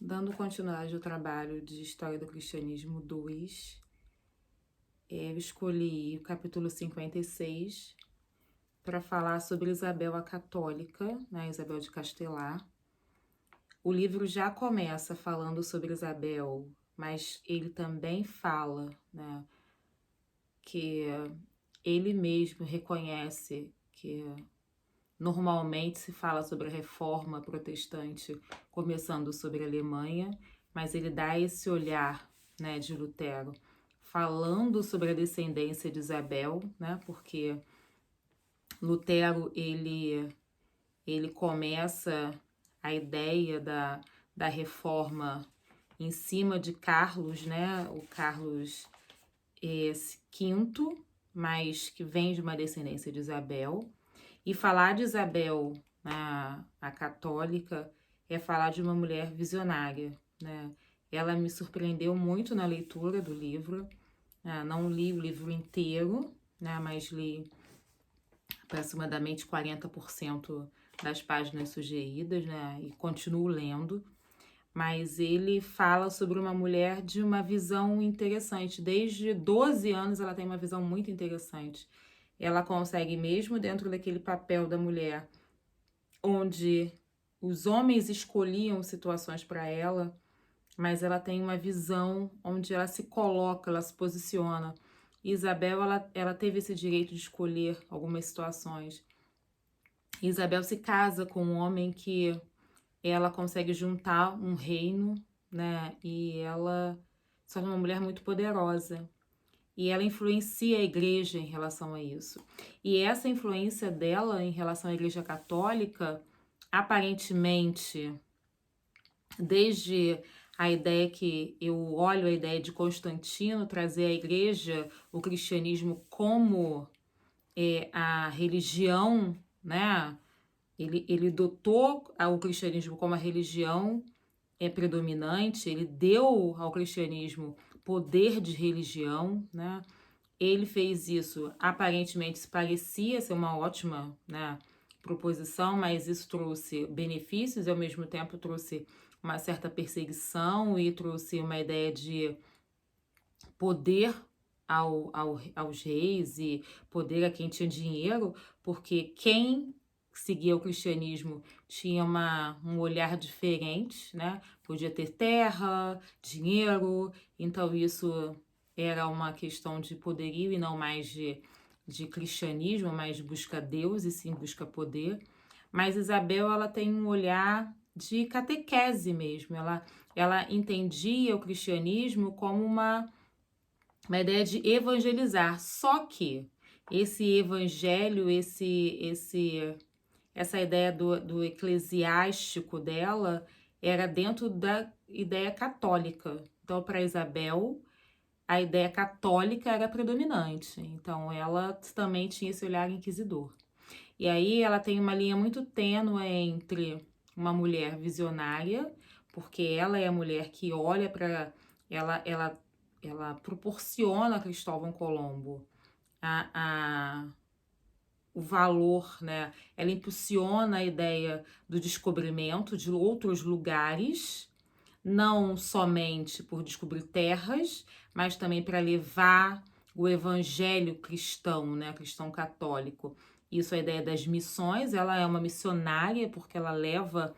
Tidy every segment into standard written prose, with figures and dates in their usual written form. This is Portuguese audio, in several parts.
Dando continuidade ao trabalho de História do Cristianismo 2, eu escolhi o capítulo 56 para falar sobre Isabel a Católica, né, Isabel de Castelar. O livro já começa falando sobre Isabel, mas ele também fala, né, que ele mesmo reconhece que normalmente se fala sobre a reforma protestante começando sobre a Alemanha, mas ele dá esse olhar, né, de Lutero, falando sobre a descendência de Isabel, né, porque Lutero ele começa a ideia da reforma em cima de Carlos, né, o Carlos V, mas que vem de uma descendência de Isabel. E falar de Isabel, a católica, é falar de uma mulher visionária, né? Ela me surpreendeu muito na leitura do livro. Não li o livro inteiro, né? Mas li aproximadamente 40% das páginas sugeridas, né? E continuo lendo. Mas ele fala sobre uma mulher de uma visão interessante. Desde 12 anos ela tem uma visão muito interessante. Ela consegue, mesmo dentro daquele papel da mulher, onde os homens escolhiam situações para ela, mas ela tem uma visão onde ela se coloca, ela se posiciona. Isabel, ela teve esse direito de escolher algumas situações. Isabel se casa com um homem que ela consegue juntar um reino, né? E ela se torna uma mulher muito poderosa. E ela influencia a igreja em relação a isso. E essa influência dela em relação à igreja católica, aparentemente, desde a ideia que eu olho a ideia de Constantino trazer a igreja, o cristianismo como a religião, né? Ele dotou o cristianismo como a religião predominante, ele deu ao cristianismo poder de religião, né? Ele fez isso, aparentemente se parecia ser uma ótima, né, proposição, mas isso trouxe benefícios e ao mesmo tempo trouxe uma certa perseguição e trouxe uma ideia de poder aos reis e poder a quem tinha dinheiro, porque quem seguia o cristianismo tinha um olhar diferente, né? Podia ter terra, dinheiro, então isso era uma questão de poderio e não mais de cristianismo, mas busca Deus e sim busca poder. Mas Isabel, ela tem um olhar de catequese mesmo, ela entendia o cristianismo como uma ideia de evangelizar, só que esse evangelho, essa ideia do eclesiástico dela era dentro da ideia católica. Então, para Isabel, a ideia católica era predominante. Então, ela também tinha esse olhar inquisidor. E aí ela tem uma linha muito tênue entre uma mulher visionária, porque ela é a mulher que olha para ela proporciona a Cristóvão Colombo o valor, né? Ela impulsiona a ideia do descobrimento de outros lugares, não somente por descobrir terras, mas também para levar o evangelho cristão, né? Cristão católico. Isso é a ideia das missões, ela é uma missionária porque ela leva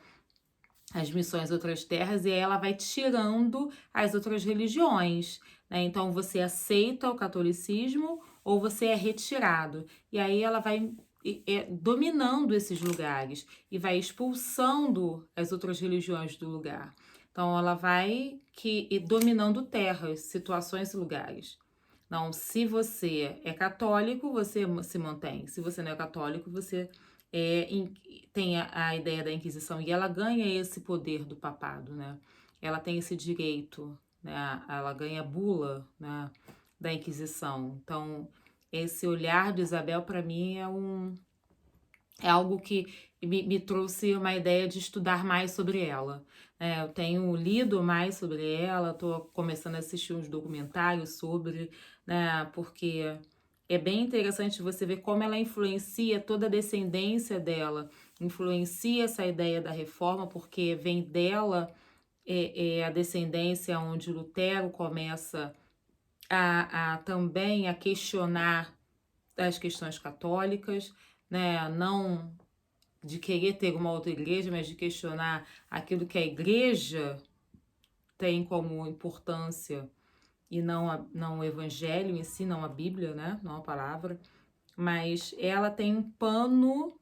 as missões a outras terras e aí ela vai tirando as outras religiões, né? Então você aceita o catolicismo ou você é retirado. E aí ela vai dominando esses lugares e vai expulsando as outras religiões do lugar. Então ela vai dominando terras, situações e lugares. Então, se você é católico, você se mantém. Se você não é católico, você tem a ideia da Inquisição. E ela ganha esse poder do papado, né? Ela tem esse direito, né? Ela ganha a bula, né, da Inquisição. Então, esse olhar de Isabel, para mim, é algo que me trouxe uma ideia de estudar mais sobre ela. Eu tenho lido mais sobre ela, estou começando a assistir uns documentários sobre, né, porque é bem interessante você ver como ela influencia toda a descendência dela, influencia essa ideia da reforma, porque vem dela é a descendência onde Lutero começa também a questionar as questões católicas, né? Não de querer ter uma outra igreja, mas de questionar aquilo que a igreja tem como importância e não o evangelho em si, não a Bíblia, né? Não a palavra. Mas ela tem um pano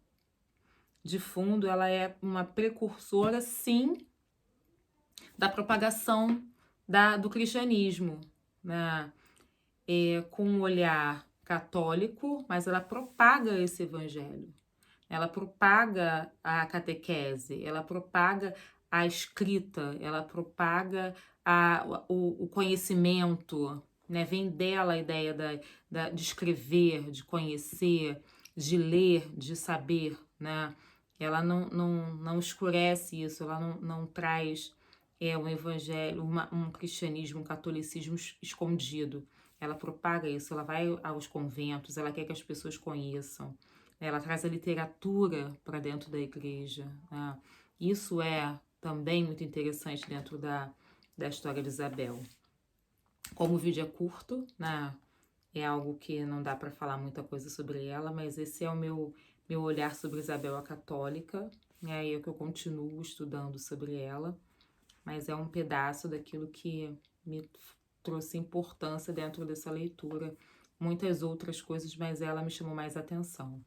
de fundo, ela é uma precursora, sim, da propagação do cristianismo, né? Com um olhar católico, mas ela propaga esse evangelho. Ela propaga a catequese, ela propaga a escrita, ela propaga o conhecimento, né? Vem dela a ideia de escrever, de conhecer, de ler, de saber, né? Ela não escurece isso, ela não traz um evangelho, um cristianismo, um catolicismo escondido. Ela propaga isso, ela vai aos conventos, ela quer que as pessoas conheçam. Ela traz a literatura para dentro da igreja, né? Isso é também muito interessante dentro da história de Isabel. Como o vídeo é curto, né? É algo que não dá para falar muita coisa sobre ela, mas esse é o meu olhar sobre Isabel a Católica, né? E é o que eu continuo estudando sobre ela, mas é um pedaço daquilo que me trouxe importância dentro dessa leitura. Muitas outras coisas, mas ela me chamou mais atenção.